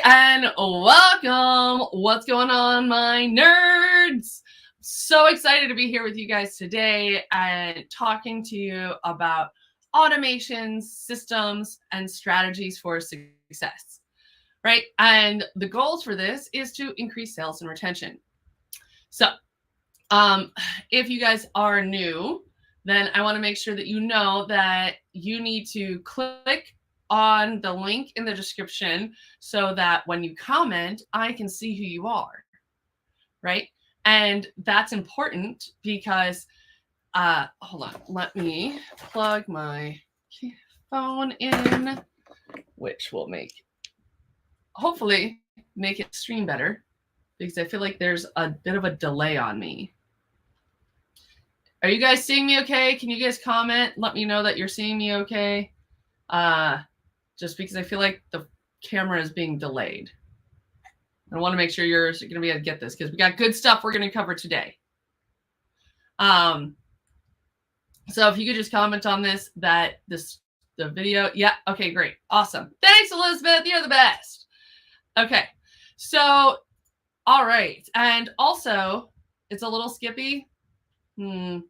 and welcome. What's going on, my nerds? So excited to be here with you guys today and talking to you about automations, systems, and strategies for success, right? And the goals for this is to increase sales and retention. So if you guys are new, then I want to make sure that you know that you need to click on the link in the description so that when you comment, I can see who you are, right? And that's important because, hold on, let me plug my phone in, which will hopefully make it stream better because I feel like there's a bit of a delay on me. Are you guys seeing me okay? Can you guys comment? Let me know that you're seeing me okay. Just because I feel like the camera is being delayed. I want to make sure you're going to be able to get this because we got good stuff we're going to cover today. So if you could just comment on this, the video. Yeah. Okay, great. Awesome. Thanks, Elizabeth. You're the best. Okay. So, all right. And also, it's a little skippy. Can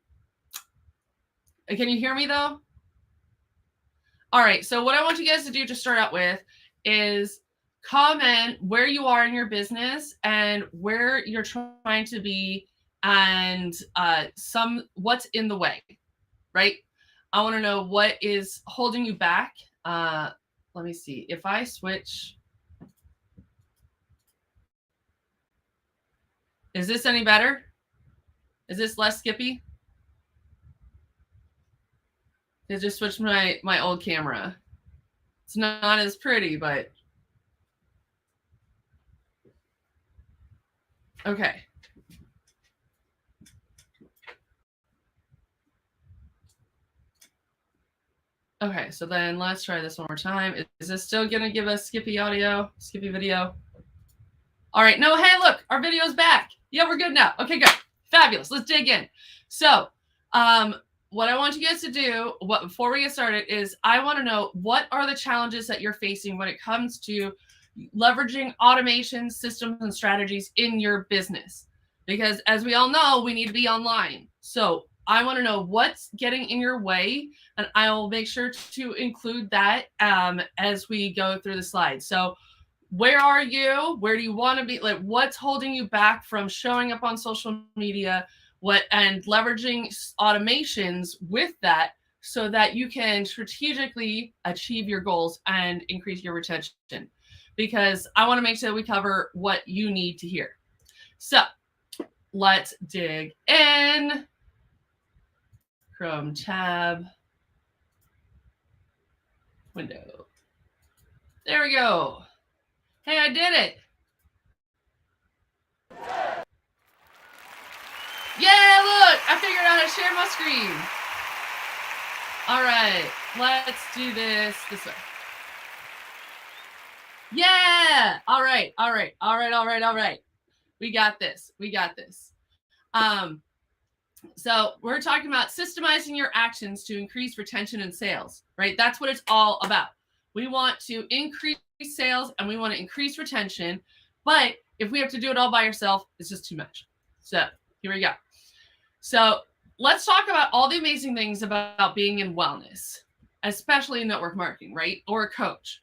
you hear me though? All right. So what I want you guys to do to start out with is comment where you are in your business and where you're trying to be and what's in the way, right? I want to know what is holding you back. Let me see. If I switch, is this any better? Is this less skippy? I just switched my old camera. It's not as pretty, but okay. Okay, so then let's try this one more time. Is this still gonna give us skippy audio, skippy video? All right, no, hey, look, our video's back. Yeah, we're good now. Okay, good. Fabulous. Let's dig in. So, what I want you guys to do before we get started is I want to know what are the challenges that you're facing when it comes to leveraging automation systems and strategies in your business. Because as we all know, we need to be online. So I want to know what's getting in your way, and I will make sure to include that as we go through the slides. So where are you? Where do you want to be? Like, what's holding you back from showing up on social media? And leveraging automations with that so that you can strategically achieve your goals and increase your retention. Because I want to make sure we cover what you need to hear. So let's dig in. Chrome tab. Window. There we go. Hey, I did it. Yeah, look, I figured out how to share my screen. All right, let's do this way. Yeah, all right. We got this. So we're talking about systemizing your actions to increase retention and sales, right? That's what it's all about. We want to increase sales and we want to increase retention, but if we have to do it all by yourself, it's just too much. So here we go. So let's talk about all the amazing things about being in wellness, especially in network marketing, right? Or a coach.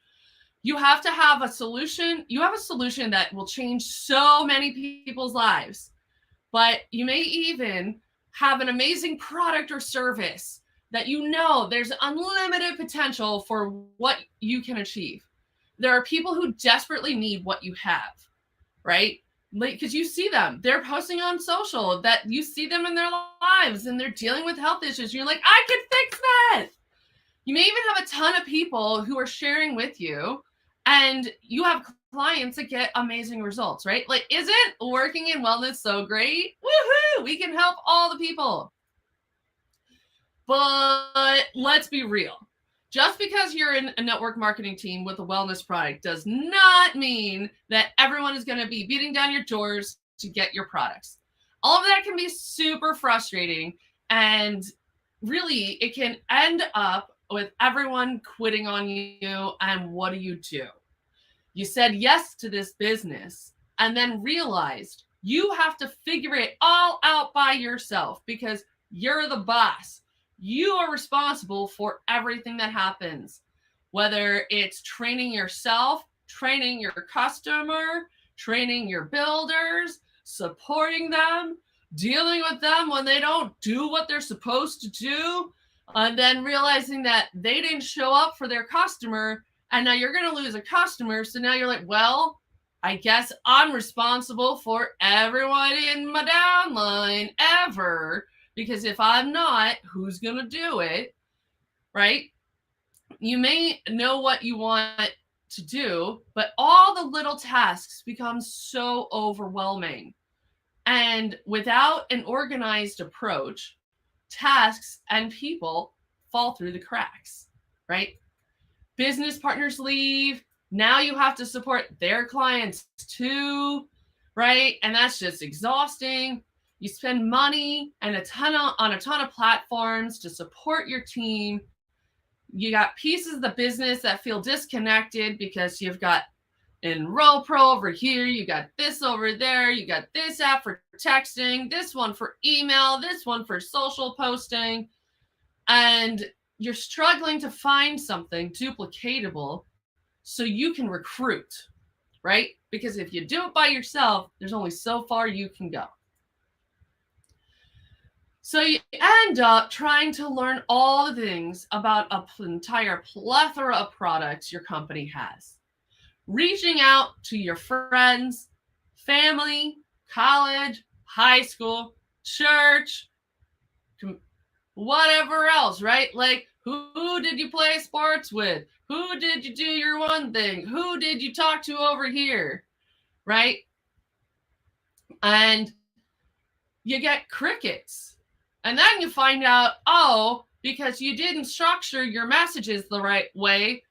You have to have a solution. You have a solution that will change so many people's lives, but you may even have an amazing product or service that you know there's unlimited potential for what you can achieve. There are people who desperately need what you have, right? Because you see them, they're posting on social, that you see them in their lives and they're dealing with health issues. You're like, I can fix that. You may even have a ton of people who are sharing with you and you have clients that get amazing results, right? Like, isn't working in wellness so great? Woohoo! We can help all the people. But let's be real. Just because you're in a network marketing team with a wellness product does not mean that everyone is going to be beating down your doors to get your products. All of that can be super frustrating, and really it can end up with everyone quitting on you. And what do? You said yes to this business and then realized you have to figure it all out by yourself because you're the boss. You are responsible for everything that happens, whether it's training yourself, training your customer, training your builders, supporting them, dealing with them when they don't do what they're supposed to do, and then realizing that they didn't show up for their customer, and now you're going to lose a customer. So now you're like, well, I guess I'm responsible for everyone in my downline ever, because if I'm not, who's going to do it, right? You may know what you want to do, but all the little tasks become so overwhelming. And without an organized approach, tasks and people fall through the cracks, right? Business partners leave. Now you have to support their clients too, right? And that's just exhausting. You spend money and on a ton of platforms to support your team. You got pieces of the business that feel disconnected because you've got Enroll-Pro over here, you got this over there, you got this app for texting, this one for email, this one for social posting, and you're struggling to find something duplicatable so you can recruit, right? Because if you do it by yourself, there's only so far you can go. So you end up trying to learn all the things about an entire plethora of products your company has. Reaching out to your friends, family, college, high school, church, whatever else, right? Like, who did you play sports with? Who did you do your one thing? Who did you talk to over here, right? And you get crickets. And then you find out, oh, because you didn't structure your messages the right way,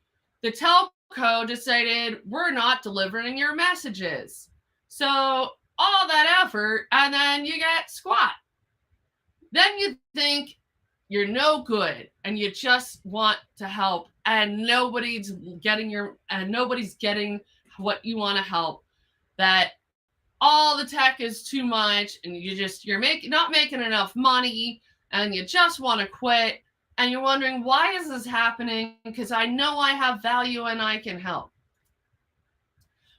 the telco decided we're not delivering your messages. So all that effort, and then you get squat. Then you think you're no good and you just want to help, and nobody's getting what you want to help, that all the tech is too much and you're not making enough money and you just want to quit, and you're wondering, why is this happening? Because I know I have value and I can help.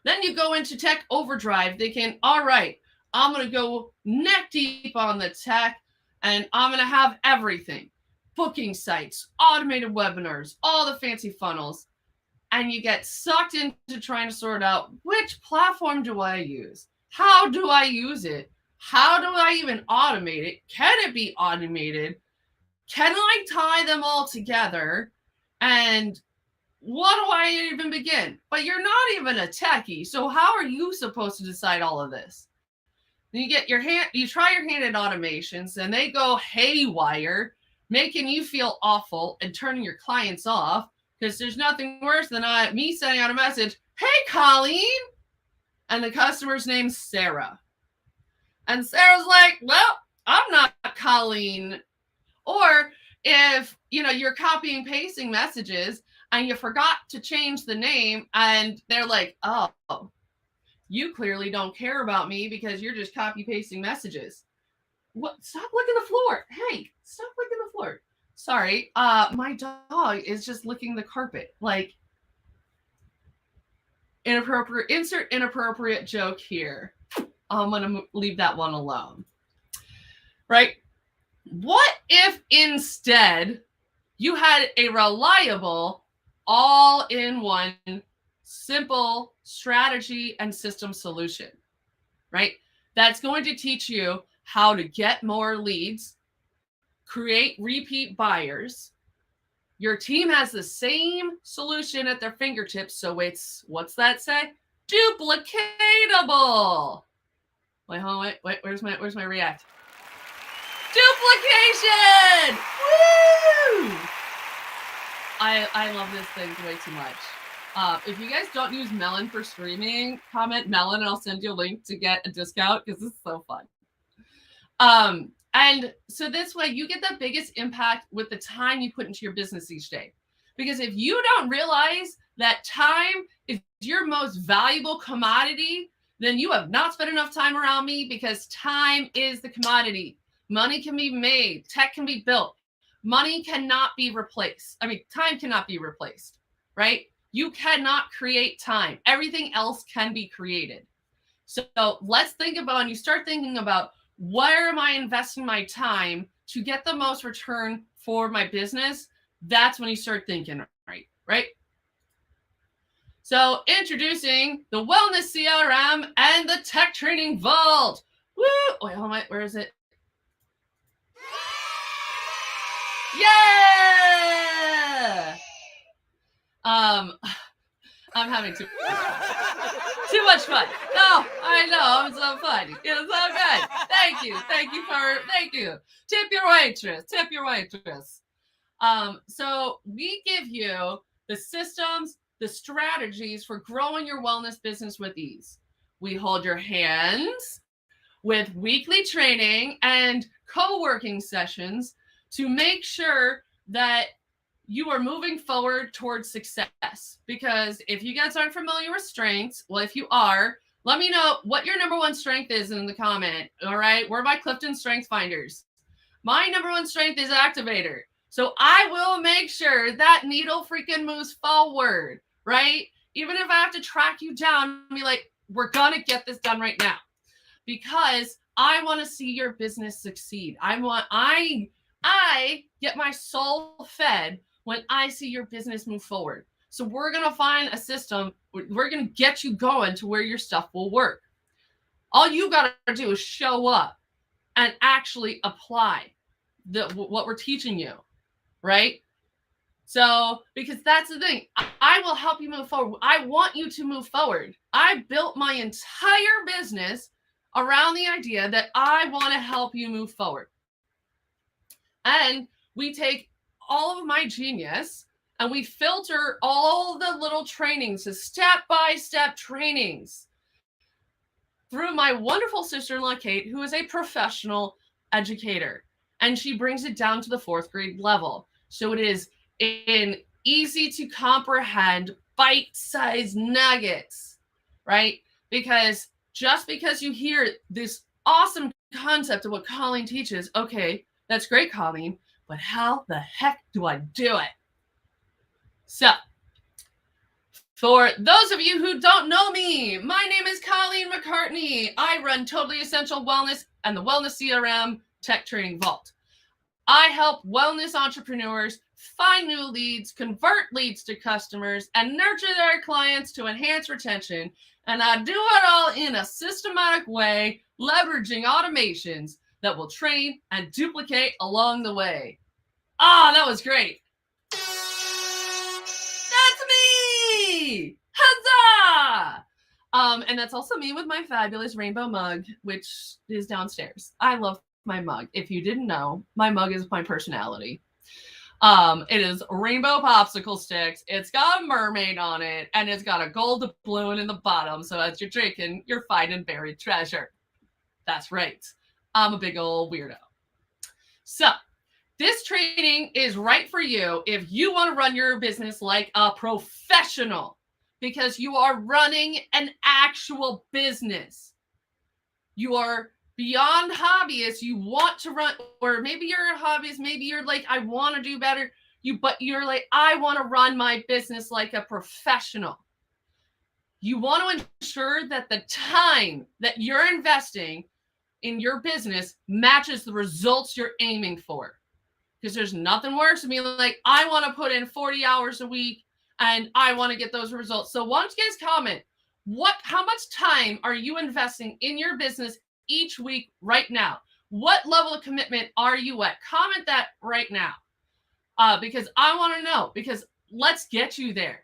Then you go into tech overdrive thinking, all right, I'm going to go neck deep on the tech and I'm going to have everything. Booking sites, automated webinars, all the fancy funnels. And you get sucked into trying to sort out, which platform do I use? How do I use it? How do I even automate it? Can it be automated? Can I tie them all together? And what do I even begin? But you're not even a techie, so how are you supposed to decide all of this? Then you try your hand at automations and they go haywire, making you feel awful and turning your clients off, because there's nothing worse than me sending out a message, hey, Colleen, and the customer's name's Sarah. And Sarah's like, well, I'm not Colleen. Or if, you're copying and pasting messages and you forgot to change the name and they're like, oh, you clearly don't care about me because you're just copy pasting messages. What? Stop licking the floor. Hey, stop licking the floor. Sorry, my dog is just licking the carpet. Like, insert inappropriate joke here. I'm going to leave that one alone. Right? What if instead you had a reliable, all-in-one, simple strategy and system solution, right? That's going to teach you how to get more leads, create repeat buyers. Your team has the same solution at their fingertips, so it's, what's that say? Duplicatable. Wait, where's my react? Duplication! Woo! I love this thing way too much. If you guys don't use Melon for streaming, comment Melon and I'll send you a link to get a discount because this is so fun. And so this way you get the biggest impact with the time you put into your business each day. Because if you don't realize that time is your most valuable commodity, then you have not spent enough time around me, because time is the commodity. Money can be made, tech can be built. Money cannot be replaced. I mean, time cannot be replaced, right? You cannot create time. Everything else can be created. So let's think about, and you start thinking about, where am I investing my time to get the most return for my business? That's when you start thinking right? So introducing the Wellness CRM and the Tech Training Vault. Woo! Wait, hold on, where is it? Yeah! I'm having too much fun. No, I know, I'm so funny. It's so good. Thank you. Tip your waitress. So we give you the systems, the strategies for growing your wellness business with ease. We hold your hands with weekly training and co-working sessions to make sure that you are moving forward towards success. Because if you guys aren't familiar with strengths, well, if you are, let me know what your number one strength is in the comment. All right, we're by Clifton Strength Finders. My number one strength is activator. So I will make sure that needle freaking moves forward, right? Even if I have to track you down and be like, we're going to get this done right now. Because I want to see your business succeed. I get my soul fed when I see your business move forward. So we're going to find a system. We're going to get you going to where your stuff will work. All you got to do is show up and actually apply what we're teaching you, right? So, because that's the thing, I will help you move forward. I want you to move forward. I built my entire business around the idea that I want to help you move forward. And we take all of my genius and we filter all the little trainings, the step-by-step trainings, through my wonderful sister-in-law, Kate, who is a professional educator. And she brings it down to the 4th grade level. So it is in easy to comprehend, bite-sized nuggets, right? Because just because you hear this awesome concept of what Colleen teaches, okay, that's great, Colleen, but how the heck do I do it? So, for those of you who don't know me, my name is Colleen McCartney. I run Totally Essential Wellness and the Wellness CRM Tech Training Vault. I help wellness entrepreneurs find new leads, convert leads to customers, and nurture their clients to enhance retention. And I do it all in a systematic way, leveraging automations that will train and duplicate along the way. That was great. That's me! Huzzah! And that's also me with my fabulous rainbow mug, which is downstairs. I love my mug. If you didn't know, my mug is my personality. It is rainbow popsicle sticks. It's got a mermaid on it, and it's got a gold balloon in the bottom. So as you're drinking, you're finding buried treasure. That's right. I'm a big old weirdo. So this training is right for you if you want to run your business like a professional, because you are running an actual business. You are beyond hobbyist. You want to run, or maybe you're a hobbyist, maybe you're like, I want to do better. But you're like, I want to run my business like a professional. You want to ensure that the time that you're investing in your business matches the results you're aiming for. Because there's nothing worse than being like, I want to put in 40 hours a week and I want to get those results. So why don't you guys comment, how much time are you investing in your business each week right now? What level of commitment are you at? Comment that right now. Because I want to know, because let's get you there.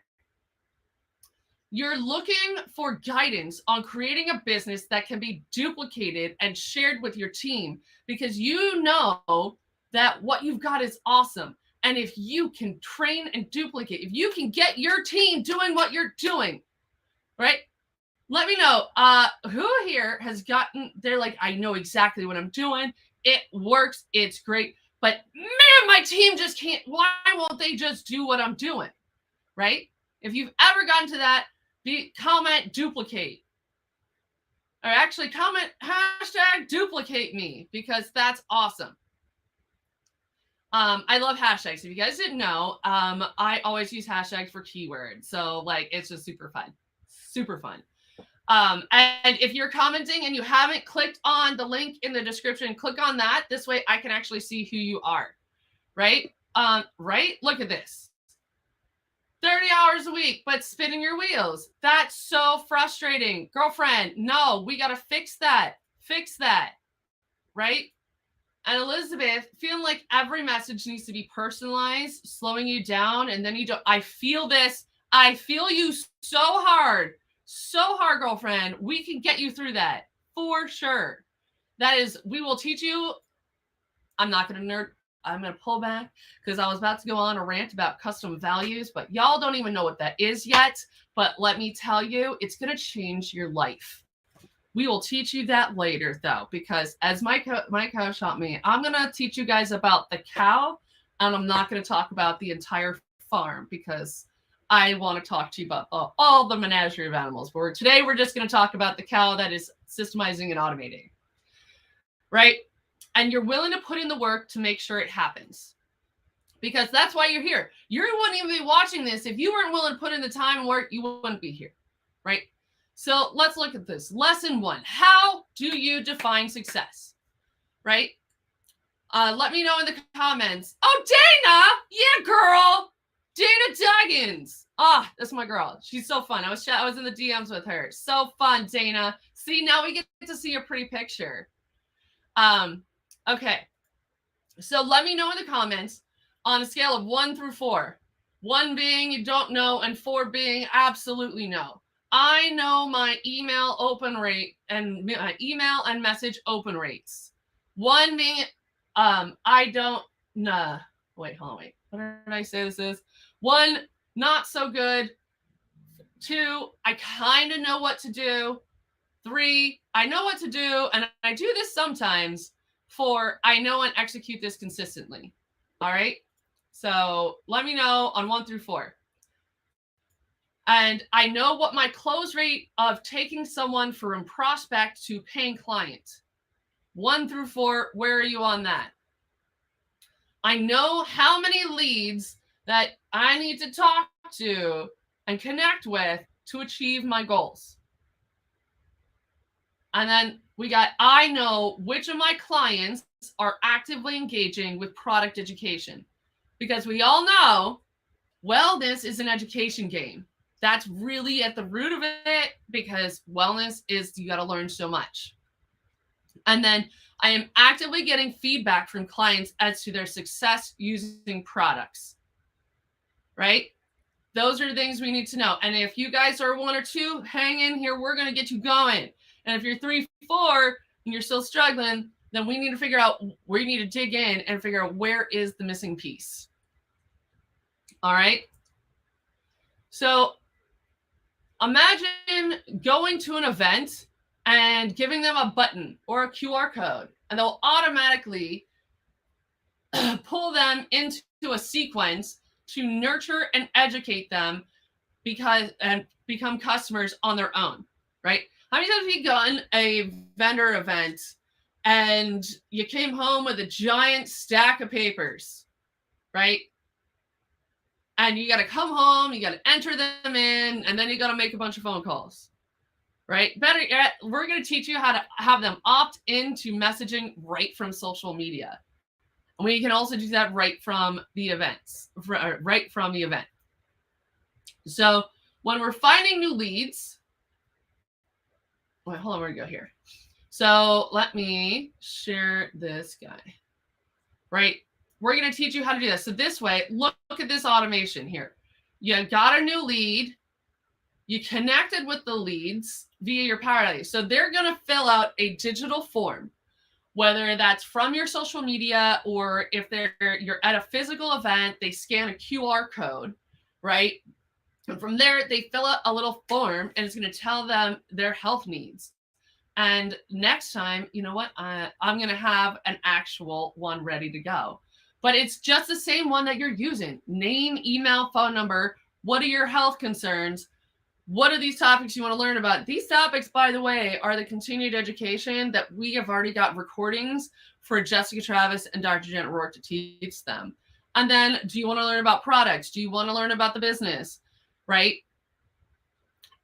You're looking for guidance on creating a business that can be duplicated and shared with your team, because you know that what you've got is awesome. And if you can train and duplicate, if you can get your team doing what you're doing, right? Let me know who here has gotten, they're like, I know exactly what I'm doing. It works. It's great. But man, my team just can't. Why won't they just do what I'm doing? Right? If you've ever gotten to that, comment duplicate. Or actually comment hashtag duplicate me, because that's awesome. I love hashtags. If you guys didn't know, I always use hashtags for keywords. So like, it's just super fun. Super fun. And if you're commenting and you haven't clicked on the link in the description, click on that. This way I can actually see who you are. Right? Right? Look at this. 30 hours a week, but spinning your wheels. That's so frustrating. Girlfriend, no, we got to fix that. Fix that. Right? And Elizabeth, feeling like every message needs to be personalized, slowing you down, and then you don't. I feel this. I feel you so hard. So hard, girlfriend. We can get you through that for sure. That is, we will teach you. I'm not going to nerd. I'm going to pull back because I was about to go on a rant about custom values, but y'all don't even know what that is yet. But let me tell you, it's going to change your life. We will teach you that later, though, because as my coach taught me, I'm going to teach you guys about the cow, and I'm not going to talk about the entire farm because I want to talk to you about all the menagerie of animals. But today, we're just going to talk about the cow that is systemizing and automating, right? And you're willing to put in the work to make sure it happens, because that's why you're here. You wouldn't even be watching this if you weren't willing to put in the time and work. You wouldn't be here, right? So let's look at this. Lesson 1, how do you define success, right? Let me know in the comments. Oh, Dana, yeah, girl. Dana Duggins. Ah, that's my girl. She's so fun. I was in the DMs with her. So fun, Dana. See, now we get to see a pretty picture. Okay. So let me know in the comments on a scale of 1 through 4. 1 being you don't know, and 4 being absolutely no. I know my email open rate and my email and message open rates. 1 being, I don't, nah, wait, hold on, wait. What did I say this is? 1, not so good. 2, I kind of know what to do. 3, I know what to do, and I do this sometimes. 4, I know and execute this consistently. All right? So let me know on 1 through 4. And I know what my close rate of taking someone from prospect to paying client. 1 through 4, where are you on that? I know how many leads that I need to talk to and connect with to achieve my goals. And then we got, I know which of my clients are actively engaging with product education, because we all know wellness is an education game. That's really at the root of it, because wellness is, you got to learn so much. And then I am actively getting feedback from clients as to their success using products, right? Those are things we need to know. And if you guys are 1 or 2, hang in here. We're going to get you going. And if you're 3, 4, and you're still struggling, then we need to figure out where you need to dig in and figure out where is the missing piece. All right. So imagine going to an event and giving them a button or a QR code, and they'll automatically pull them into a sequence to nurture and educate them and become customers on their own, right? How many times have you gone a vendor event and you came home with a giant stack of papers, right? And you got to come home, you got to enter them in, and then you got to make a bunch of phone calls, right? Better yet, we're going to teach you how to have them opt into messaging right from social media. And we can also do that right from the events, right from the event. So when we're finding new leads, wait, hold on, where do we go here? So let me share this guy, right? We're going to teach you how to do this. So this way, look at this automation here. You got a new lead. You connected with the leads via your Power Alley. So they're going to fill out a digital form, whether that's from your social media or if you're at a physical event, they scan a QR code, right? And from there, they fill out a little form, and it's going to tell them their health needs. And next time, you know what? I'm going to have an actual one ready to go. but it's just the same one that you're using. Name, email, phone number. What are your health concerns? What are these topics you want to learn about? These topics, by the way, are the continued education that we have already got recordings for Jessica Travis and Dr. Janet Rourke to teach them. And then, do you want to learn about products? Do you want to learn about the business? Right?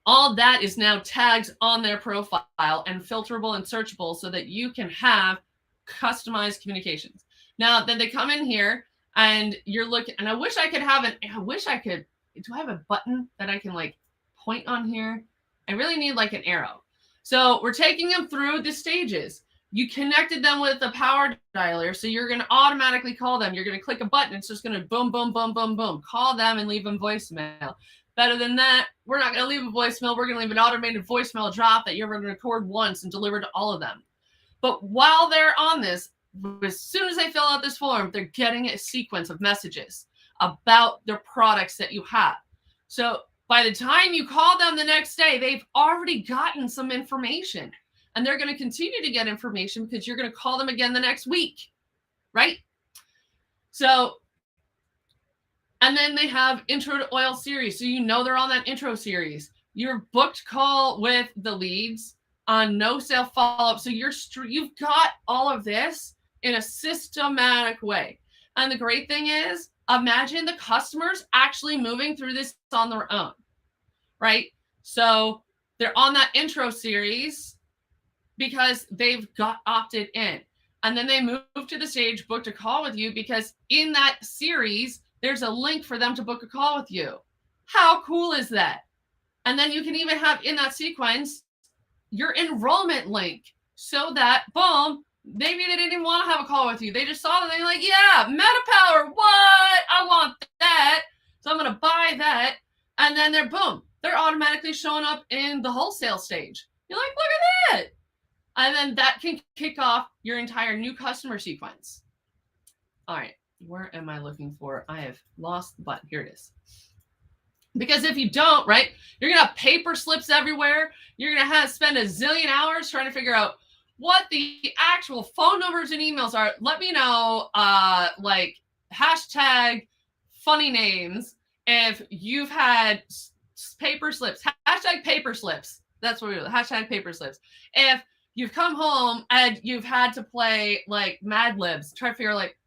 All that is now tagged on their profile and filterable and searchable so that you can have customized communications. Now, then they come in here and you're looking, and I wish I could have do I have a button that I can like point on here? I really need like an arrow. So we're taking them through the stages. You connected them with the power dialer, so you're going to automatically call them. You're going to click a button. It's just going to boom, boom, boom, boom, boom. Call them and leave them voicemail. Better than that, we're not going to leave a voicemail. We're going to leave an automated voicemail drop that you're going to record once and deliver to all of them. But while they're on this, as soon as they fill out this form, they're getting a sequence of messages about their products that you have. So by the time you call them the next day, they've already gotten some information, and they're going to continue to get information because you're going to call them again the next week, right? So, and then they have intro to oil series. So you know they're on that intro series. Your booked call with the leads on no sale follow-up. So you've got all of this in a systematic way. And the great thing is, imagine the customers actually moving through this on their own, right? So they're on that intro series because they've got opted in. And then they move to the stage, booked a call with you, because in that series, there's a link for them to book a call with you. How cool is that? And then you can even have in that sequence your enrollment link so that, boom, maybe they didn't even want to have a call with you. They just saw that they're like, yeah, MetaPower, what? I want that. So I'm going to buy that. And then they're automatically showing up in the wholesale stage. You're like, look at that. And then that can kick off your entire new customer sequence. All right, where am I looking for? I have lost the button. Here it is. Because if you don't, right, you're going to have paper slips everywhere. You're going to spend a zillion hours trying to figure out what the actual phone numbers and emails are. Let me know, like hashtag funny names if you've had paper slips. Hashtag paper slips. That's what we do. Hashtag paper slips. If you've come home and you've had to play like Mad Libs, try to figure like,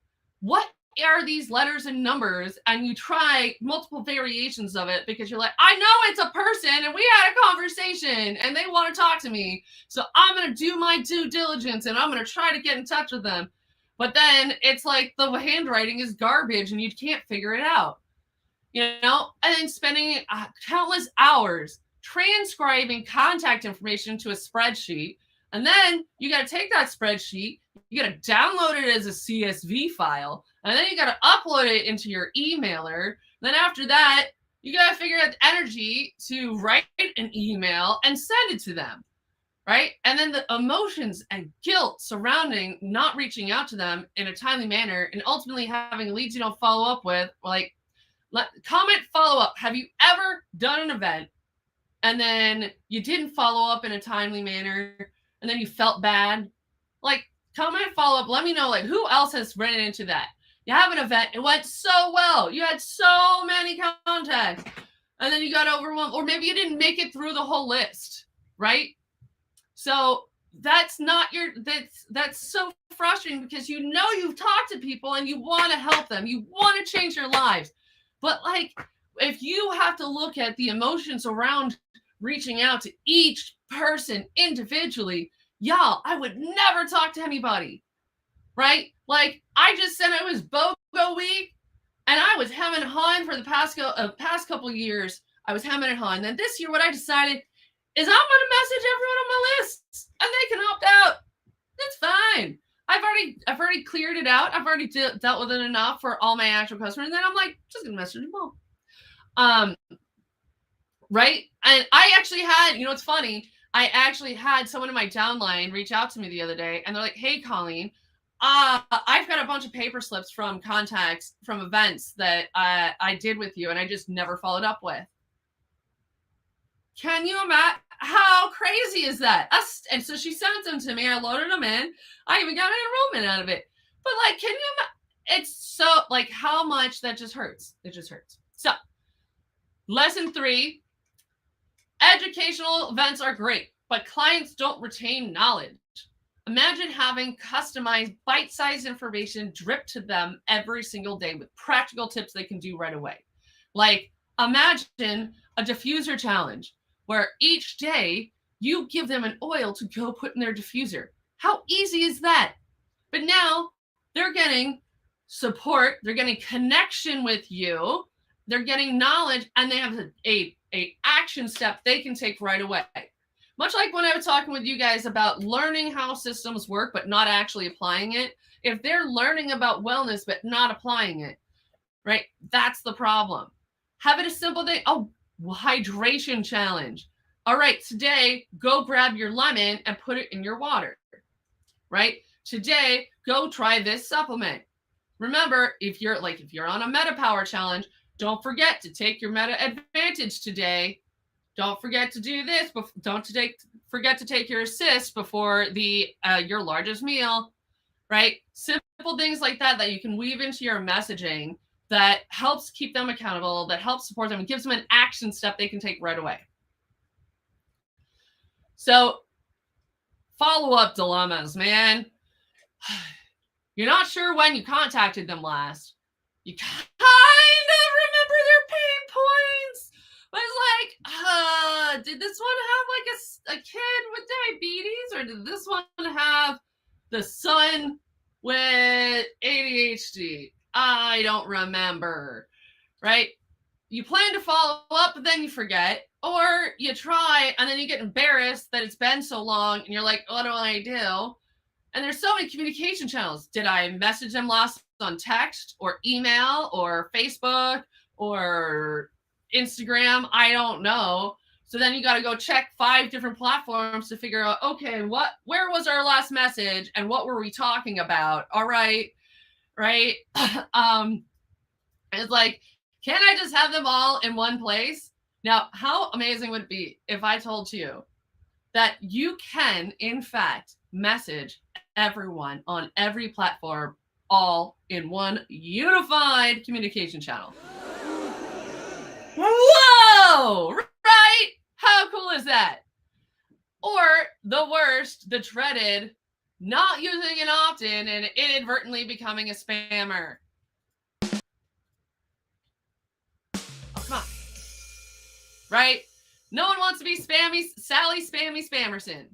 what are these letters and numbers? And you try multiple variations of it because you're like, I know it's a person and we had a conversation and they want to talk to me. So I'm going to do my due diligence and I'm going to try to get in touch with them. But then it's like the handwriting is garbage and you can't figure it out, you know, and then spending countless hours transcribing contact information to a spreadsheet. And then you got to take that spreadsheet, you got to download it as a CSV file, and then you got to upload it into your emailer. Then after that, you got to figure out the energy to write an email and send it to them, right? And then the emotions and guilt surrounding not reaching out to them in a timely manner and ultimately having leads you don't follow up with, like, comment follow up. Have you ever done an event and then you didn't follow up in a timely manner and then you felt bad? Like, comment follow up. Let me know, like, who else has run into that? You have an event, it went so well, you had so many contacts, and then you got overwhelmed, or maybe you didn't make it through the whole list, right? So that's so frustrating because you know you've talked to people and you want to help them, you want to change their lives, but like if you have to look at the emotions around reaching out to each person individually, y'all, I would never talk to anybody, right? Like, I just said it was BOGO week, and I was hemming and hawing for the past couple years. I was hemming and hawing. Then this year, what I decided is I'm going to message everyone on my list, and they can opt out. That's fine. I've already cleared it out. I've already dealt with it enough for all my actual customers. And then I'm like, just going to message them all. Right? And I actually had, you know, it's funny. I actually had someone in my downline reach out to me the other day, and they're like, hey, Colleen, I've got a bunch of paper slips from contacts from events that I did with you and I just never followed up with. Can you imagine? How crazy is that? And so she sent them to me. I loaded them in. I even got an enrollment out of it. But like, can you imagine? It's so like how much that just hurts. It just hurts. So, lesson 3, educational events are great, but clients don't retain knowledge. Imagine having customized bite-sized information dripped to them every single day with practical tips they can do right away. Like, imagine a diffuser challenge where each day you give them an oil to go put in their diffuser. How easy is that? But now they're getting support, they're getting connection with you, they're getting knowledge, and they have a action step they can take right away. Much like when I was talking with you guys about learning how systems work, but not actually applying it. If they're learning about wellness, but not applying it, right? That's the problem. Have it a simple day. Oh, hydration challenge. All right, today, go grab your lemon and put it in your water, right? Today, go try this supplement. Remember, if you're on a Meta Power challenge, don't forget to take your Meta Advantage today. Don't forget to do this. Don't forget to take your assist before your largest meal, right? Simple things like that you can weave into your messaging that helps keep them accountable, that helps support them, and gives them an action step they can take right away. So, follow-up dilemmas, man. You're not sure when you contacted them last. You kind of remember their pain points. But it's like, did this one have like a kid with diabetes, or did this one have the son with ADHD? I don't remember, right? You plan to follow up, but then you forget, or you try and then you get embarrassed that it's been so long and you're like, what do I do? And there's so many communication channels. Did I message them last on text or email or Facebook or Instagram? I don't know. So then you got to go check 5 different platforms to figure out, okay, where was our last message and what were we talking about? All right. Right. It's like, can I just have them all in one place? Now, how amazing would it be if I told you that you can, in fact, message everyone on every platform all in one unified communication channel? Whoa! Right? How cool is that? Or the worst, the dreaded, not using an opt-in and inadvertently becoming a spammer. Oh, come on. Right? No one wants to be Sally Spammy Spammerson.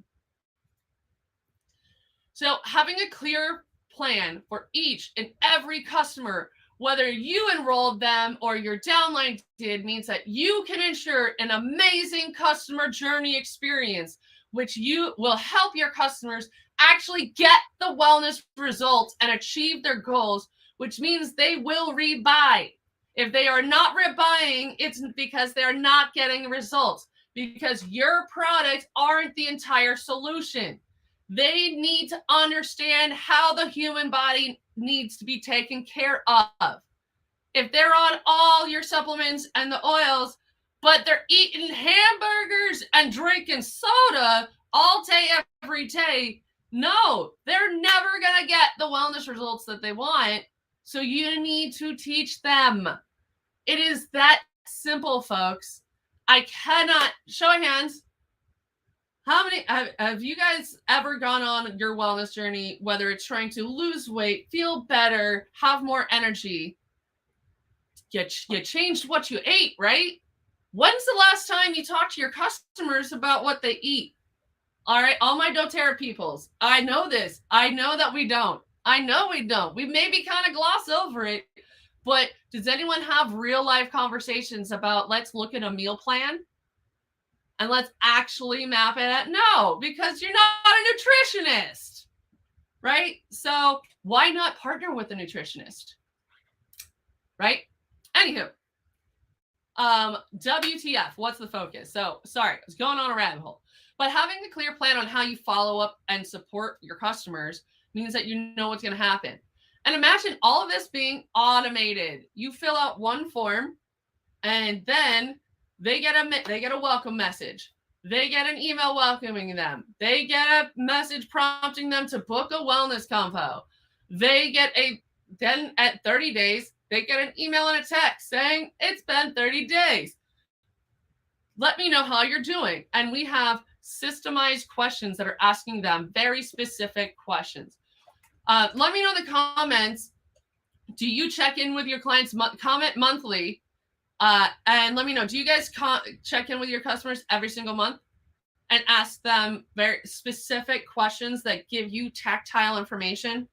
So having a clear plan for each and every customer, whether you enrolled them or your downline did, means that you can ensure an amazing customer journey experience, which you will help your customers actually get the wellness results and achieve their goals, which means they will rebuy. If they are not rebuying, it's because they're not getting results, because your products aren't the entire solution. They need to understand how the human body needs to be taken care of. If they're on all your supplements and the oils, but they're eating hamburgers and drinking soda all day, every day, no, they're never going to get the wellness results that they want. So you need to teach them. It is that simple, folks. I cannot, show of hands, how many have you guys ever gone on your wellness journey, whether it's trying to lose weight, feel better, have more energy? You changed what you ate, right? When's the last time you talked to your customers about what they eat? All right, all my doTERRA peoples, I know this. I know that we don't. I know we don't. We maybe kind of gloss over it, but does anyone have real life conversations about, let's look at a meal plan and let's actually map it out? No, because you're not a nutritionist, right? So why not partner with a nutritionist, right? Anywho, WTF, what's the focus? So sorry, I was going on a rabbit hole. But having a clear plan on how you follow up and support your customers means that you know what's going to happen. And imagine all of this being automated. You fill out one form, and then they get a welcome message. They get an email welcoming them. They get a message prompting them to book a wellness compo. They get then at 30 days, they get an email and a text saying it's been 30 days. Let me know how you're doing. And we have systemized questions that are asking them very specific questions. Let me know in the comments, do you check in with your clients, comment monthly? And let me know, do you guys check in with your customers every single month and ask them very specific questions that give you tactile information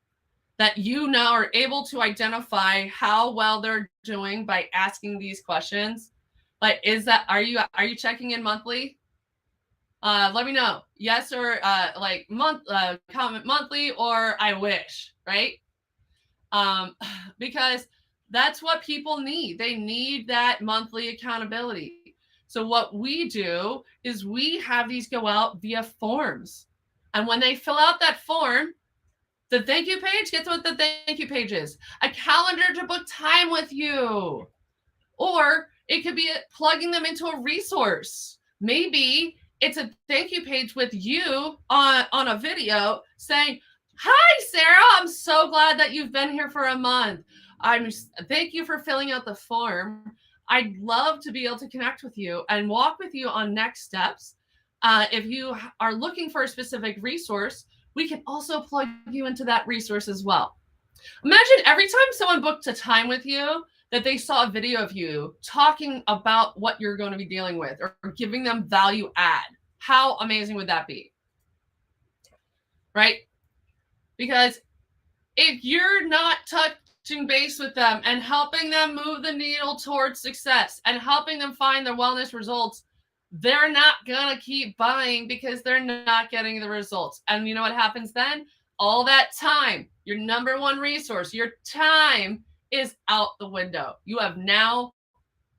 that you now are able to identify how well they're doing by asking these questions? Like, are you checking in monthly? Let me know. Yes, or comment monthly, or I wish, right? Because that's what people need. They need that monthly accountability. So what we do is we have these go out via forms. And when they fill out that form, the thank you page, guess what the thank you page is? A calendar to book time with you. Or it could be plugging them into a resource. Maybe it's a thank you page with you on a video saying, hi, Sarah, I'm so glad that you've been here for a month. Thank you for filling out the form. I'd love to be able to connect with you and walk with you on next steps. If you are looking for a specific resource, we can also plug you into that resource as well. Imagine every time someone booked a time with you that they saw a video of you talking about what you're going to be dealing with or giving them value add. How amazing would that be? Right? Because if you're not touching base with them and helping them move the needle towards success and helping them find their wellness results, they're not going to keep buying because they're not getting the results. And you know what happens then? All that time, your number one resource, your time is out the window. You have now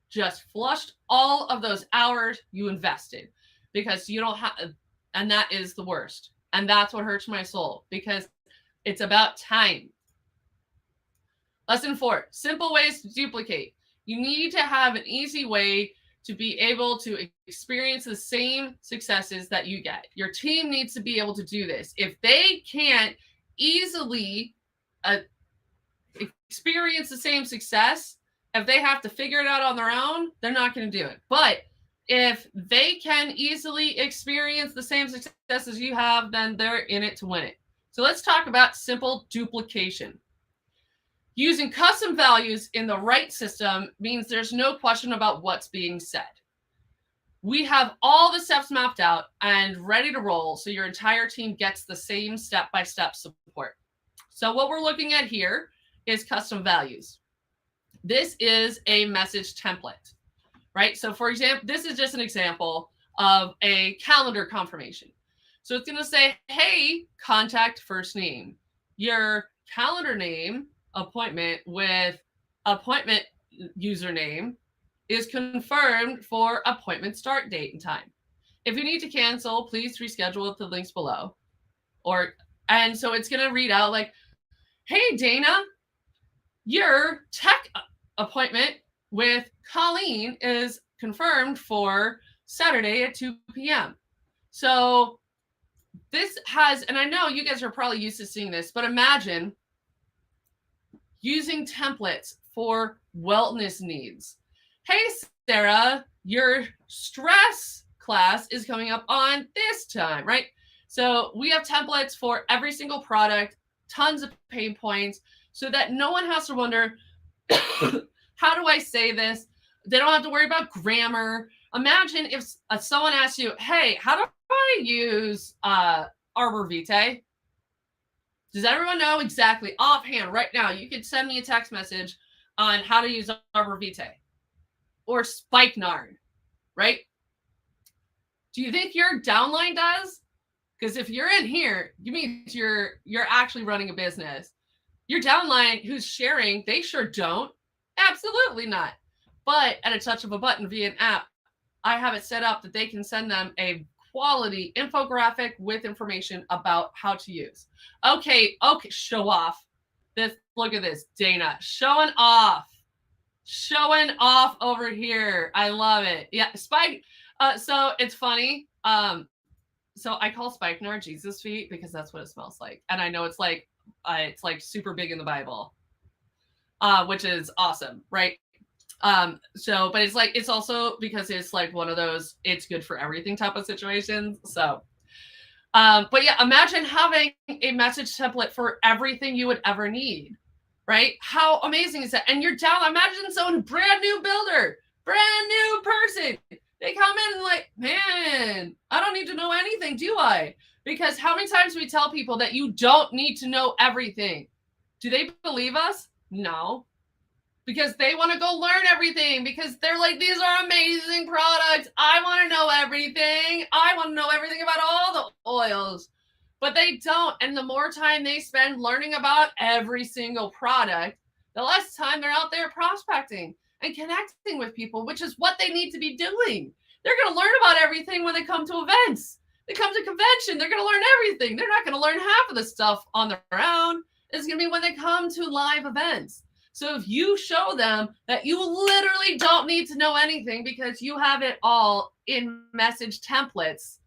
just flushed all of those hours you invested because you don't have, and that is the worst. And that's what hurts my soul because it's about time. Lesson 4, simple ways to duplicate. You need to have an easy way to be able to experience the same successes that you get. Your team needs to be able to do this. If they can't easily experience the same success, if they have to figure it out on their own, they're not going to do it. But if they can easily experience the same success as you have, then they're in it to win it. So let's talk about simple duplication. Using custom values in the right system means there's no question about what's being said. We have all the steps mapped out and ready to roll so your entire team gets the same step-by-step support. So what we're looking at here is custom values. This is a message template, right? So for example, this is just an example of a calendar confirmation. So it's going to say, hey, contact first name, your calendar name, appointment with appointment username is confirmed for appointment start date and time. If you need to cancel, please reschedule with the links below. And so it's going to read out like, hey, Dana, your tech appointment with Colleen is confirmed for Saturday at 2 p.m. So this has, and I know you guys are probably used to seeing this, but imagine using templates for wellness needs. Hey, Sarah, your stress class is coming up on this time, right? So we have templates for every single product, tons of pain points, so that no one has to wonder, how do I say this? They don't have to worry about grammar. Imagine if someone asks you, hey, how do I use Arbor Vitae? Does everyone know exactly offhand right now? You could send me a text message on how to use Arbor Vitae or Spikenard, right? Do you think your downline does? Because if you're in here, you mean you're actually running a business. Your downline who's sharing, they sure don't. Absolutely not. But at a touch of a button via an app, I have it set up that they can send them a quality infographic with information about how to use. Okay, show off. Look at this, Dana, showing off over here. I love it. Yeah, Spike. So it's funny. So I call Spikenard Jesus feet because that's what it smells like, and I know it's like super big in the Bible. which is awesome, right? So, but it's like, it's also because it's like one of those, it's good for everything type of situations. So, but yeah, imagine having a message template for everything you would ever need, right? How amazing is that? And you're down, imagine someone brand new builder, brand new person. They come in and like, man, I don't need to know anything, do I? Because how many times we tell people that you don't need to know everything? Do they believe us? No. Because they want to go learn everything, because they're like, these are amazing products. I want to know everything. I want to know everything about all the oils. But they don't. And the more time they spend learning about every single product, the less time they're out there prospecting and connecting with people, which is what they need to be doing. They're going to learn about everything when they come to events. They come to convention, they're going to learn everything. They're not going to learn half of the stuff on their own. It's going to be when they come to live events. So if you show them that you literally don't need to know anything because you have it all in message templates,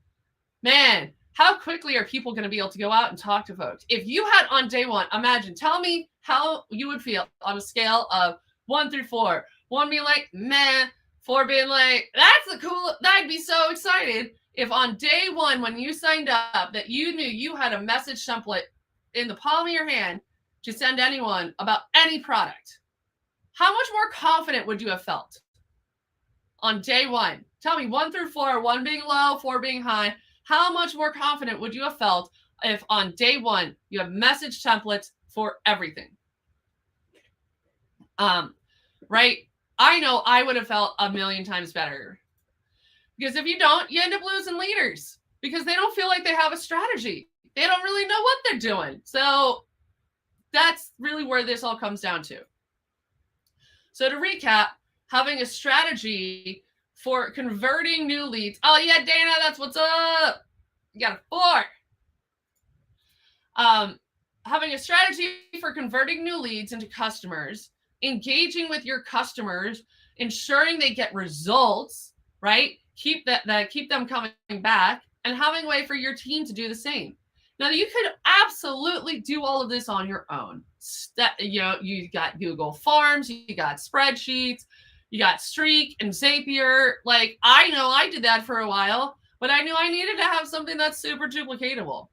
man, how quickly are people going to be able to go out and talk to folks? If you had on day one, imagine, tell me how you would feel on a scale of 1 through 4. 1 being like, meh, 4 being like, that's the cool, I'd be so excited if on day one, when you signed up, that you knew you had a message template in the palm of your hand to send anyone about any product. How much more confident would you have felt on day one? Tell me, 1 through 4, 1 being low, 4 being high. How much more confident would you have felt if on day one you have message templates for everything? Right? I know I would have felt a million times better. Because if you don't, you end up losing leaders because they don't feel like they have a strategy. They don't really know what they're doing. So that's really where this all comes down to. So to recap, having a strategy for converting new leads. Oh yeah, Dana, that's what's up. You got a 4. Having a strategy for converting new leads into customers, engaging with your customers, ensuring they get results, right? Keep them coming back, and having a way for your team to do the same. Now, you could absolutely do all of this on your own. You got Google Forms, you got spreadsheets, you got Streak and Zapier. Like, I know I did that for a while, but I knew I needed to have something that's super duplicatable.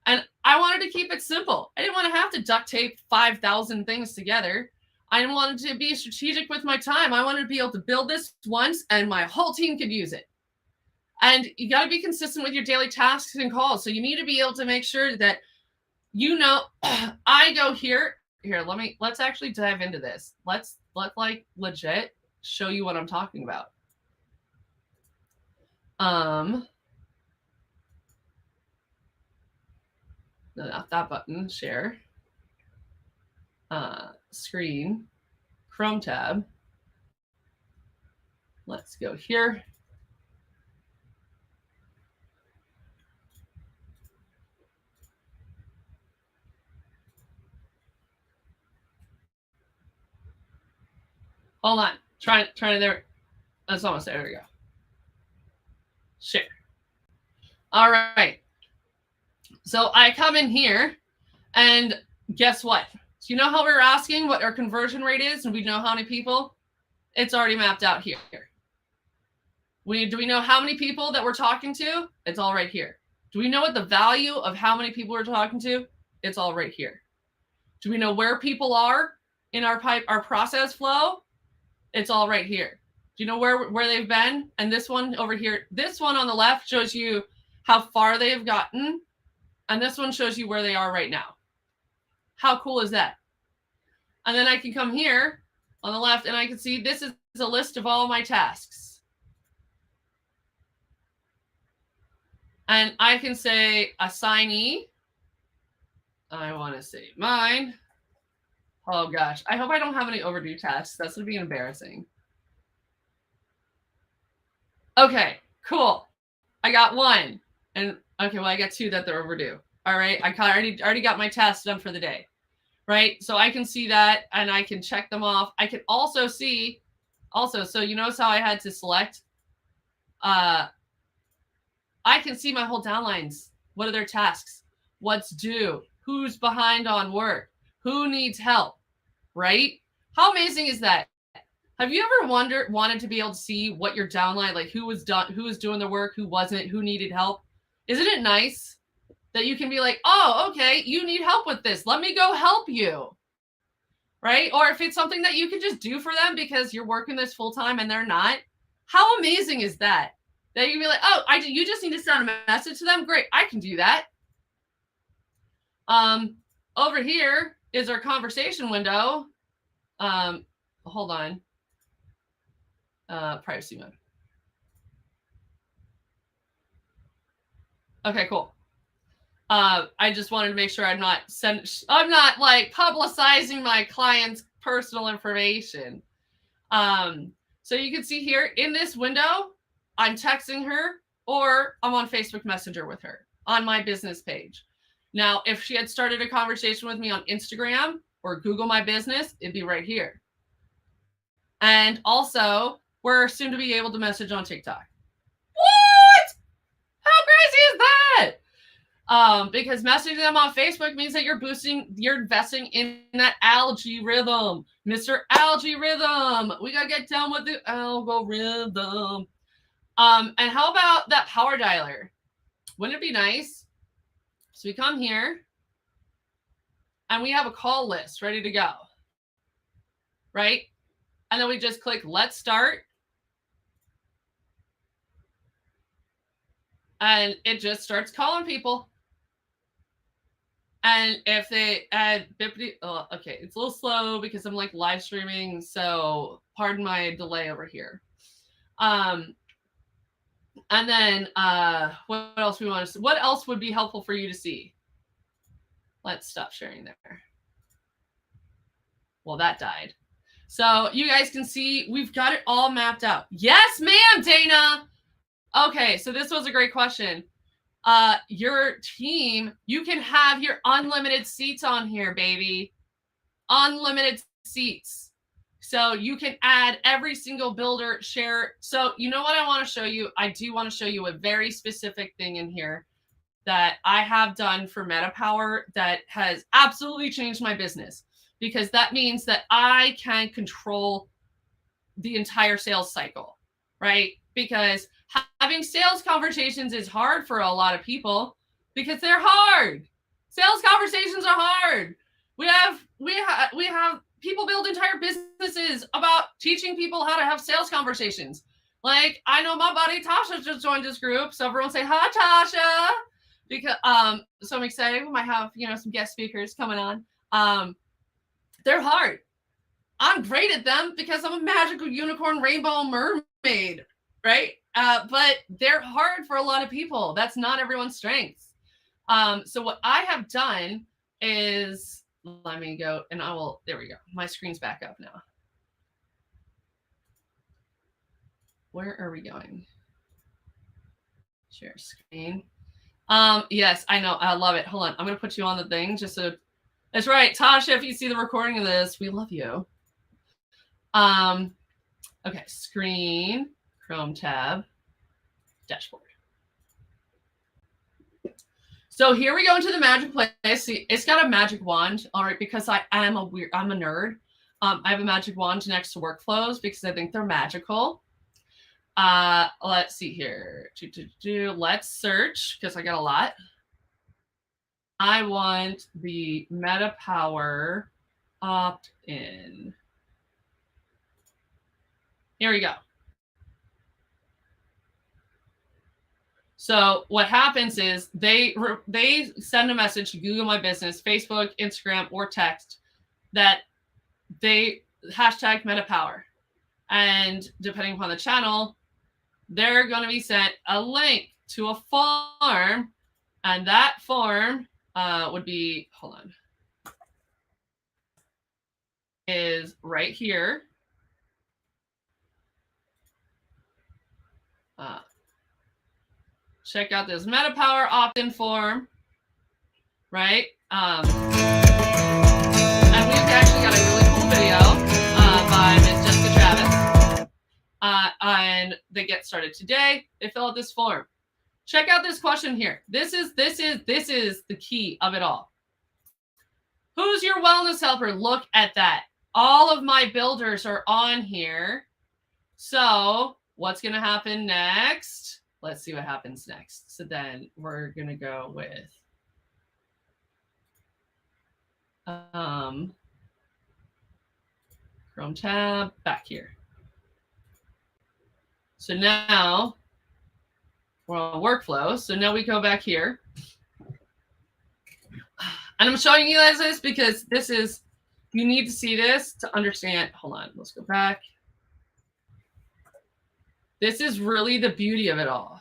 And I wanted to keep it simple. I didn't want to have to duct tape 5,000 things together. I wanted to be strategic with my time. I wanted to be able to build this once and my whole team could use it. And you got to be consistent with your daily tasks and calls. So you need to be able to make sure that, I go here. Here, let's actually dive into this. Let's like legit show you what I'm talking about. Not that button, share. Screen, Chrome tab. Let's go here. Hold on. Trying to there. That's almost there. There we go. Share. All right. So I come in here and guess what? So you know how we were asking what our conversion rate is and we know how many people? It's already mapped out here. Do we know how many people that we're talking to? It's all right here. Do we know what the value of how many people we're talking to? It's all right here. Do we know where people are in our process flow? It's all right here. Do you know where they've been? And this one over here, this one on the left shows you how far they have gotten. And this one shows you where they are right now. How cool is that? And then I can come here on the left and I can see this is a list of all my tasks. And I can say assignee. I want to say mine. Oh gosh, I hope I don't have any overdue tasks. That's going to be embarrassing. Okay, cool. I got 1. And okay, well, I got 2 that they're overdue. All right, I already got my tasks done for the day, right? So I can see that and I can check them off. I can also see, so you notice how I had to select? I can see my whole downlines. What are their tasks? What's due? Who's behind on work? Who needs help? right? How amazing is that? Have you ever wanted to be able to see what your downline, like who was doing the work, who wasn't, who needed help? Isn't it nice that you can be like, oh, okay, you need help with this. Let me go help you. Right? Or if it's something that you can just do for them because you're working this full time and they're not. How amazing is that? That you can be like, oh, you just need to send a message to them. Great, I can do that. Over here is our conversation window. Hold on. Privacy mode. Okay, cool. I just wanted to make sure I'm not like publicizing my client's personal information. So you can see here in this window, I'm texting her or I'm on Facebook Messenger with her on my business page. Now, if she had started a conversation with me on Instagram or Google My Business, it'd be right here. And also, we're soon to be able to message on TikTok. What? How crazy is that? Because messaging them on Facebook means that you're investing in that algorithm. Mr. Algorithm. We gotta get down with the algorithm. And how about that power dialer? Wouldn't it be nice? So we come here and we have a call list ready to go. Right? And then we just click let's start. And it just starts calling people. And if they add bippity, okay, it's a little slow because I'm like live streaming, so pardon my delay over here. And then what else we want to see? What else would be helpful for you to see? Let's stop sharing there. Well, that died. So you guys can see we've got it all mapped out. Yes, ma'am, Dana. Okay, so this was a great question. Your team, you can have your unlimited seats on here, baby. Unlimited seats. So you can add every single builder share. So you know what I want to show you? I do want to show you a very specific thing in here that I have done for MetaPower that has absolutely changed my business, because that means that I can control the entire sales cycle, right? Because having sales conversations is hard for a lot of people because they're hard. Sales conversations are hard. We have people build entire businesses about teaching people how to have sales conversations. Like, I know my buddy Tasha just joined this group, so everyone say hi, Tasha. Because so I'm excited. We might have some guest speakers coming on. They're hard. I'm great at them because I'm a magical unicorn rainbow mermaid, right? But they're hard for a lot of people. That's not everyone's strengths. So what I have done is, let me go and there we go. My screen's back up now. Where are we going? Share screen. Yes, I know. I love it. Hold on. I'm going to put you on the thing just so. That's right. Tasha, if you see the recording of this, we love you. Okay. Screen, Chrome tab, dashboard. So here we go into the magic place. See, it's got a magic wand. All right. Because I'm a nerd. I have a magic wand next to workflows because I think they're magical. Let's see here. Let's search because I got a lot. I want the MetaPower opt-in. Here we go. So what happens is they send a message to Google My Business, Facebook, Instagram, or text that they hashtag MetaPower. And depending upon the channel, they're going to be sent a link to a form. And that form would be, hold on, is right here. Check out this MetaPower opt-in form, right? And we've actually got a really cool video by Ms. Jessica Travis. And they get started today. They fill out this form. Check out this question here. This is the key of it all. Who's your wellness helper? Look at that. all of my builders are on here. So what's going to happen next? Let's see what happens next. So then we're going to go with Chrome tab back here. So now we're on workflow. So now we go back here. And I'm showing you guys this because this is, you need to see this to understand. Hold on, let's go back. This is really the beauty of it all.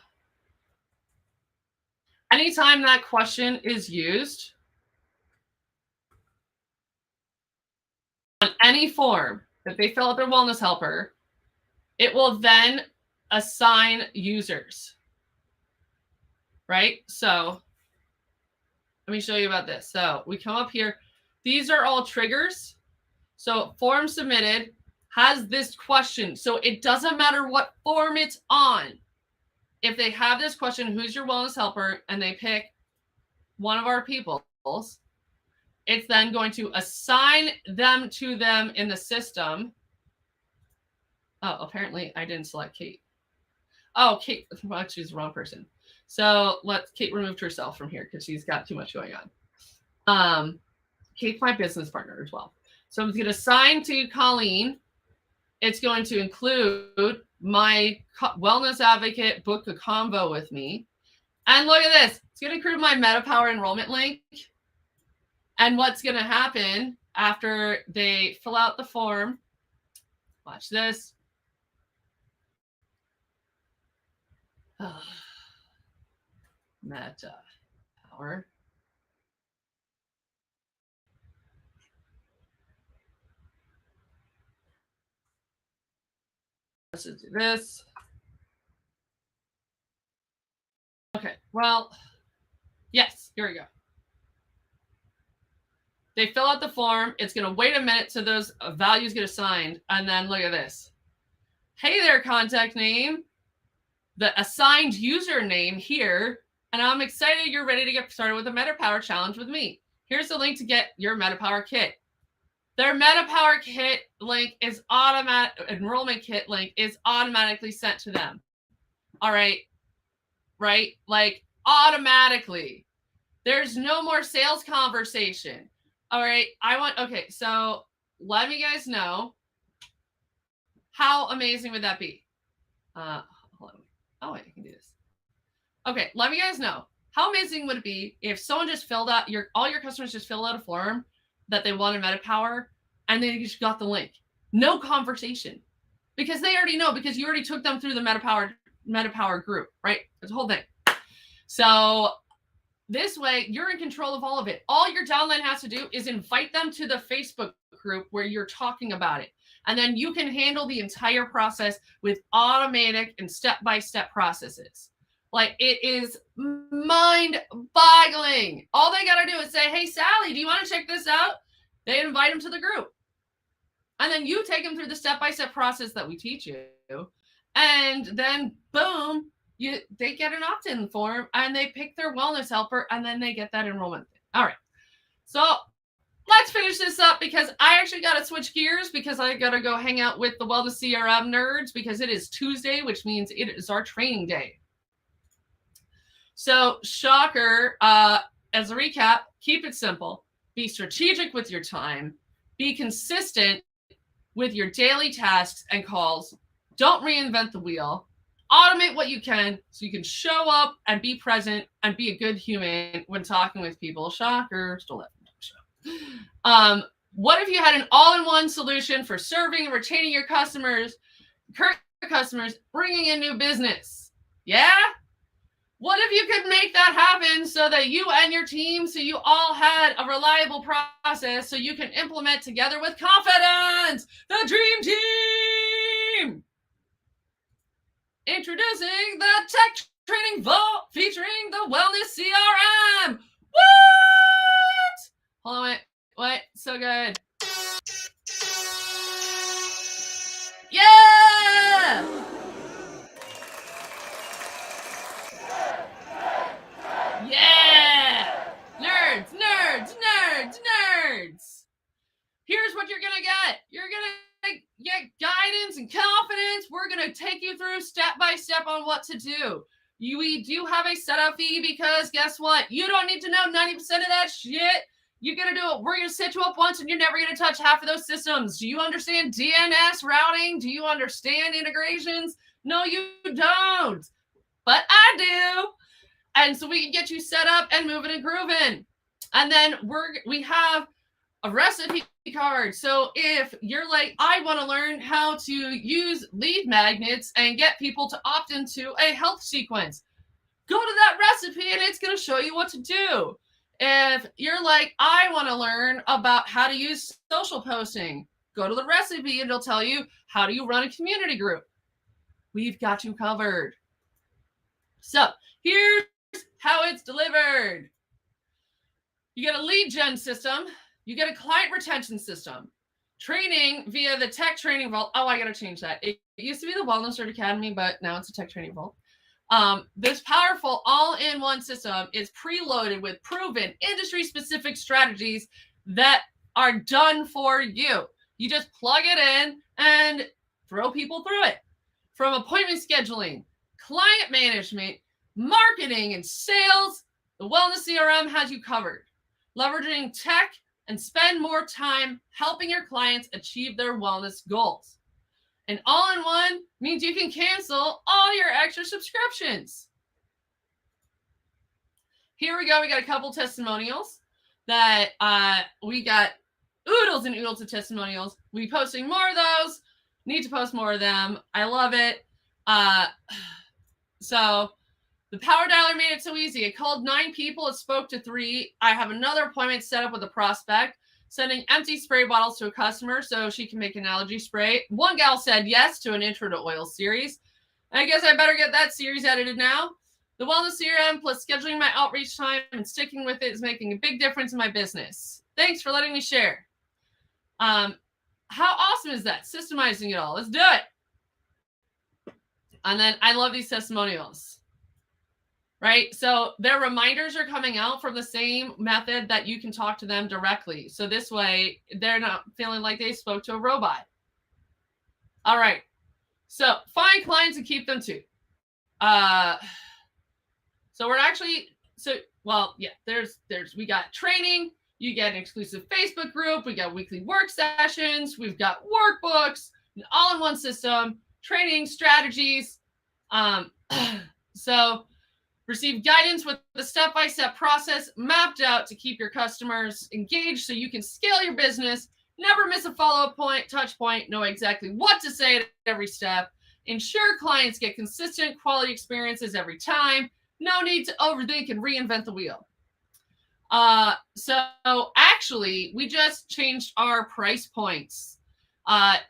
Anytime that question is used on any form that they fill out their wellness helper, it will then assign users, right? So let me show you about this. So we come up here. These are all triggers. So form submitted has this question. So it doesn't matter what form it's on. If they have this question, who's your wellness helper, and they pick one of our peoples, it's then going to assign them to them in the system. Oh, apparently I didn't select Kate. Oh, Kate, well, she's the wrong person. So Kate removed herself from here because she's got too much going on. Kate's my business partner as well. So I'm going to assign to Colleen. It's going to include my wellness advocate, book a convo with me. And look at this. It's going to include my MetaPower enrollment link. And what's going to happen after they fill out the form, watch this. MetaPower. Let's just do this. Okay, well, yes, here we go. They fill out the form. It's going to wait a minute so those values get assigned. And then look at this. Hey there, contact name. The assigned username here. And I'm excited you're ready to get started with the MetaPower challenge with me. Here's the link to get your MetaPower kit. Their MetaPower kit link is enrollment kit link is automatically sent to them. All right. Right? Like automatically. There's no more sales conversation. All right. Okay. So let me guys know, how amazing would that be? Hold on. Oh, wait, I can do this. Okay. Let me guys know, how amazing would it be if someone just filled out all your customers just filled out a form that they wanted MetaPower and they just got the link. No conversation, because they already know, because you already took them through the MetaPower group, right? It's a whole thing. So this way, you're in control of all of it. All your downline has to do is invite them to the Facebook group where you're talking about it. And then you can handle the entire process with automatic and step-by-step processes. Like, it is mind-boggling. All they got to do is say, hey, Sally, do you want to check this out? They invite them to the group. And then you take them through the step-by-step process that we teach you. And then, boom, they get an opt-in form and they pick their wellness helper and then they get that enrollment. All right. So let's finish this up, because I actually got to switch gears, because I got to go hang out with the Wellness CRM nerds, because it is Tuesday, which means it is our training day. So shocker, as a recap, keep it simple. Be strategic with your time. Be consistent with your daily tasks and calls. Don't reinvent the wheel. Automate what you can so you can show up and be present and be a good human when talking with people. Shocker, still left. What if you had an all-in-one solution for serving and retaining your customers, current customers, bringing in new business? Yeah? What if you could make that happen so that you and your team, so you all had a reliable process so you can implement together with confidence? The dream team! Introducing the Tech Training Vault featuring the Wellness CRM. What? Hold on, wait. So good. Yeah! Yeah! Nerds! Here's what you're going to get. You're going to get guidance and confidence. We're going to take you through step by step on what to do. We do have a setup fee because guess what? You don't need to know 90% of that shit. You're going to do it. We're going to set you up once and you're never going to touch half of those systems. Do you understand DNS routing? Do you understand integrations? No, you don't. But I do. And so we can get you set up and moving and grooving. And then we have a recipe card. So if you're like, I want to learn how to use lead magnets and get people to opt into a health sequence, go to that recipe and it's going to show you what to do. If you're like, I want to learn about how to use social posting, go to the recipe and it'll tell you how do you run a community group. We've got you covered. So here's how it's delivered. You get a lead gen system. You get a client retention system. Training via the Tech Training Vault. Oh, I got to change that. It used to be the Wellness Cert Academy, but now it's a Tech Training Vault. This powerful all-in-one system is preloaded with proven industry-specific strategies that are done for you. You just plug it in and throw people through it. From appointment scheduling, client management, marketing, and sales, the Wellness CRM has you covered. Leveraging tech and spend more time helping your clients achieve their wellness goals. And all-in-one means you can cancel all your extra subscriptions. Here we go. We got a couple testimonials that we got oodles and oodles of testimonials. We'll be posting more of those. Need to post more of them. I love it. So the Power Dialer made it so easy. It called 9 people. It spoke to 3. I have another appointment set up with a prospect, sending empty spray bottles to a customer so she can make an allergy spray. One gal said yes to an Intro to Oil series. I guess I better get that series edited now. The Wellness CRM plus scheduling my outreach time and sticking with it is making a big difference in my business. Thanks for letting me share. How awesome is that? Systemizing it all. Let's do it. And then I love these testimonials. Right? So their reminders are coming out from the same method that you can talk to them directly. So this way, they're not feeling like they spoke to a robot. All right. So find clients and keep them too. So we're actually, we got training. You get an exclusive Facebook group. We got weekly work sessions. We've got workbooks, an all-in-one system, training strategies. So receive guidance with the step-by-step process mapped out to keep your customers engaged so you can scale your business, never miss a follow-up point, touch point, know exactly what to say at every step, ensure clients get consistent quality experiences every time, no need to overthink and reinvent the wheel. So actually, we just changed our price points.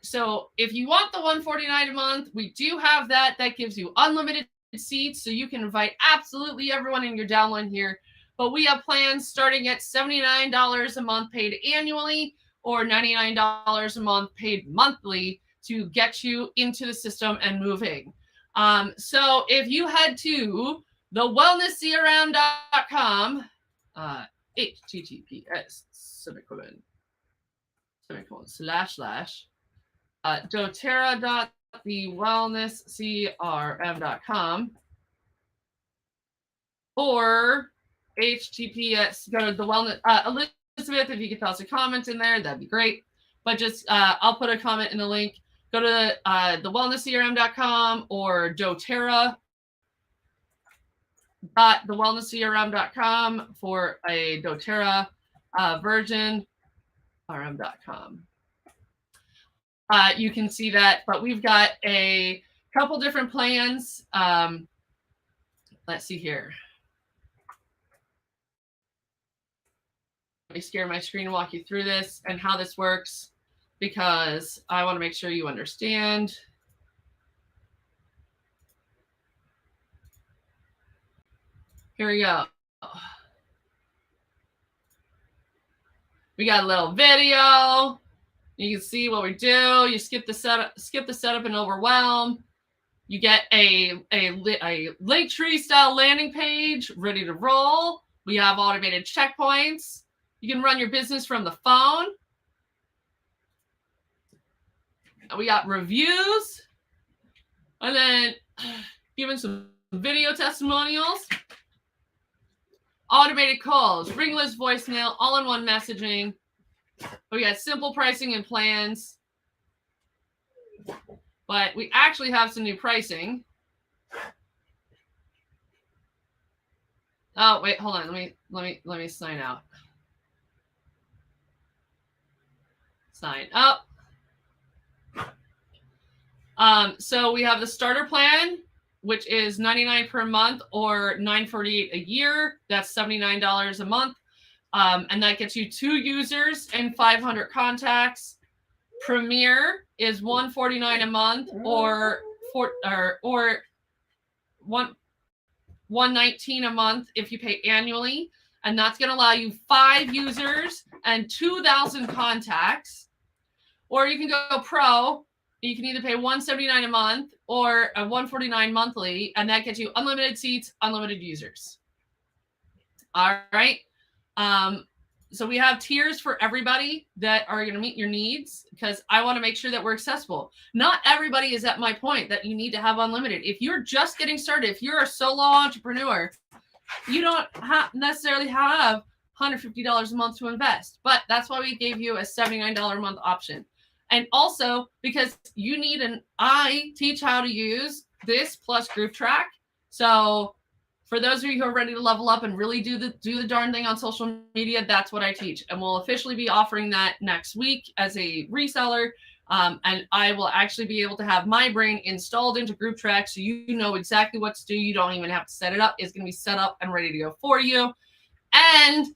So if you want the $149 a month, we do have that. That gives you unlimited seats, so you can invite absolutely everyone in your downline here. But we have plans starting at $79 a month paid annually or $99 a month paid monthly to get you into the system and moving. So if you head to thewellnesscrm.com, https:// doterra.thewellnesscrm.com or https, go to the wellness, Elizabeth, if you could toss a comment in there, that'd be great. But just, I'll put a comment in the link. Go to thewellnesscrm.com or doterra.thewellnesscrm.com for a doTERRA version, rm.com. You can see that, but we've got a couple different plans. Let's see here. Let me share my screen and walk you through this and how this works, because I want to make sure you understand. Here we go. We got a little video. You can see what we do. You skip the setup and overwhelm. You get a Linktree style landing page ready to roll. We have automated checkpoints. You can run your business from the phone. we got reviews, and then giving some video testimonials, automated calls, ringless voicemail, all-in-one messaging. We got simple pricing and plans, but we actually have some new pricing. Oh, wait, hold on. Let me sign out. Sign up. So we have the starter plan, which is $99 per month or $948 a year. That's $79 a month. And that gets you 2 users and 500 contacts. Premier is $149 a month or $119 a month if you pay annually, and that's going to allow you 5 users and 2,000 contacts. Or you can go pro. You can either pay $179 a month or a $149 monthly, and that gets you unlimited seats, unlimited users. All right. So we have tiers for everybody that are going to meet your needs, because I want to make sure that we're accessible. Not everybody is at my point that you need to have unlimited. If you're just getting started, if you're a solo entrepreneur, you don't necessarily have $150 a month to invest. But that's why we gave you a $79 a month option. And also because you need I teach how to use this plus GroupTrack. So for those of you who are ready to level up and really do the darn thing on social media, that's what I teach. And we'll officially be offering that next week as a reseller. And I will actually be able to have my brain installed into GroupTrack, so you know exactly what to do. You don't even have to set it up. It's going to be set up and ready to go for you. And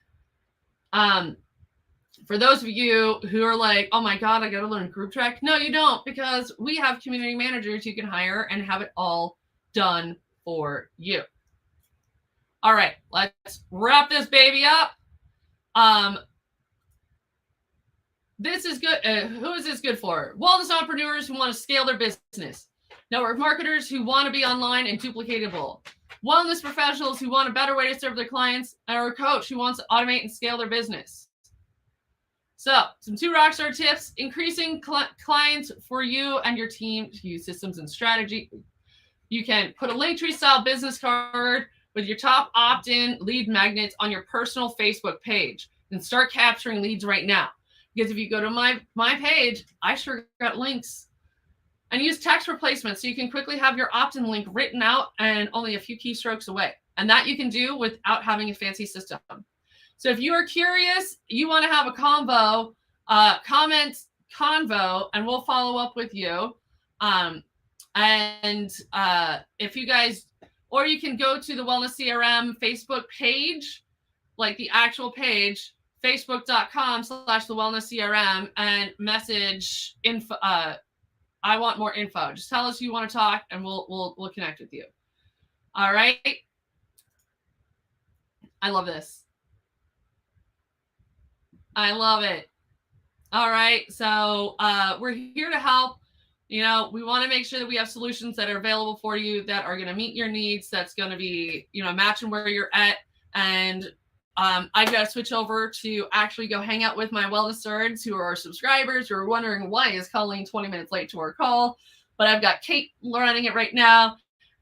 for those of you who are like, oh my God, I got to learn GroupTrack. No, you don't, because we have community managers you can hire and have it all done for you. All right, let's wrap this baby up. This is good. Who is this good for? Wellness entrepreneurs who want to scale their business. Network marketers who want to be online and duplicatable. Wellness professionals who want a better way to serve their clients, or a coach who wants to automate and scale their business. So, some 2 rockstar tips: increasing clients for you and your team to use systems and strategy. You can put a Linktree style business card with your top opt-in lead magnets on your personal Facebook page and start capturing leads right now. Because if you go to my page, I sure got links. And use text replacement so you can quickly have your opt-in link written out and only a few keystrokes away. And that you can do without having a fancy system. So if you are curious, you want to have a convo, comment convo, and we'll follow up with you. If you guys, or you can go to the Wellness CRM Facebook page, like the actual page, facebook.com/the Wellness CRM, and message info. I want more info. Just tell us you want to talk, and we'll connect with you. All right. I love this. I love it. All right. So we're here to help. You know, we want to make sure that we have solutions that are available for you that are going to meet your needs. That's going to be, matching where you're at. And I've got to switch over to actually go hang out with my wellness nerds who are subscribers who are wondering why is Colleen 20 minutes late to our call. But I've got Kate running it right now.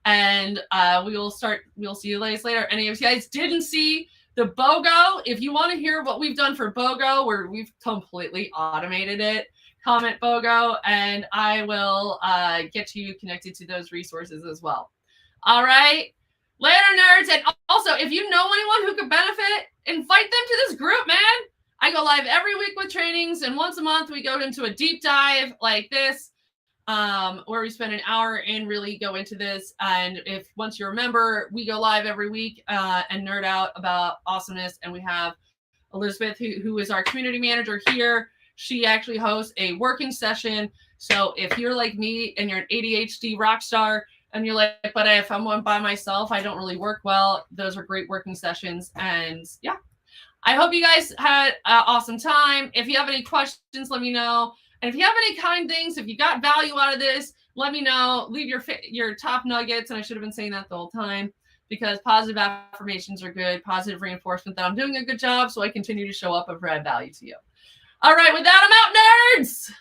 And we'll see you later. And if you guys didn't see the BOGO, if you want to hear what we've done for BOGO, where we've completely automated it, comment BOGO, and I will get you connected to those resources as well. All right. Later, nerds. And also, if you know anyone who could benefit, invite them to this group, man. I go live every week with trainings, and once a month we go into a deep dive like this, where we spend an hour and really go into this. And if once you're a member, we go live every week and nerd out about awesomeness. And we have Elizabeth, who is our community manager here. She actually hosts a working session. So if you're like me and you're an ADHD rock star and you're like, but if I'm by myself, I don't really work well, those are great working sessions. And yeah, I hope you guys had an awesome time. If you have any questions, let me know. And if you have any kind things, if you got value out of this, let me know. Leave your top nuggets. And I should have been saying that the whole time, because positive affirmations are good. Positive reinforcement that I'm doing a good job, so I continue to show up and provide value to you. All right, with that, I'm out, nerds.